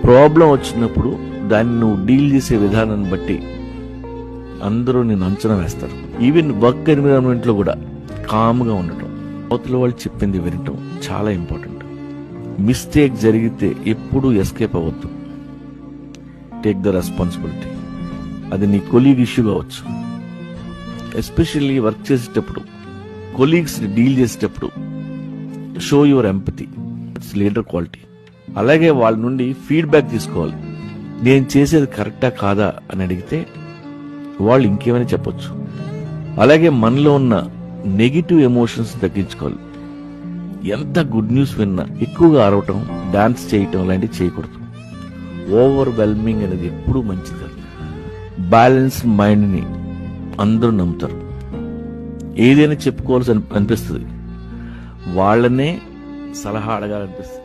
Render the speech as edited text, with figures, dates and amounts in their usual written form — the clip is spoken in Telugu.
ప్రాబ్లం వచ్చినప్పుడు దాన్ని నువ్వు డీల్ చేసే విధానాన్ని బట్టి అందరూ నేను అంచనా వేస్తారు. ఈవెన్ వర్క్ ఎన్విరాన్మెంట్ లో కూడా కామ్గా ఉండటం, అవతల వాళ్ళు చెప్పింది వినటం చాలా ఇంపార్టెంట్. మిస్టేక్ జరిగితే ఎప్పుడూ ఎస్కేప్ అవ్వద్దు. Take the responsibility. అది నీ కొలీగ్ ఇష్యూ కావచ్చు. ఎస్పెషల్లీ వర్క్ చేసేటప్పుడు, కొలీగ్స్ డీల్ చేసేటప్పుడు show your empathy. It's leader quality. అలాగే వాళ్ళ నుండి ఫీడ్బ్యాక్ తీసుకోవాలి. నేను చేసేది కరెక్టా కాదా అని అడిగితే వాళ్ళు ఇంకేమైనా చెప్పొచ్చు. అలాగే మనలో ఉన్న నెగిటివ్ ఎమోషన్స్ తగ్గించుకోవాలి. ఎంత గుడ్ న్యూస్ విన్నా ఎక్కువగా అరవటం, డాన్స్ చేయటం లాంటివి చేయకూడదు. ఓవర్ వెల్మింగ్ అనేది ఎప్పుడూ మంచిది కాదు. బ్యాలెన్స్ మైండ్ని అందరూ నమ్ముతారు. ఏదైనా చెప్పుకోవాల్సి అనిపిస్తుంది, వాళ్ళనే సలహా అడగాలనిపిస్తుంది.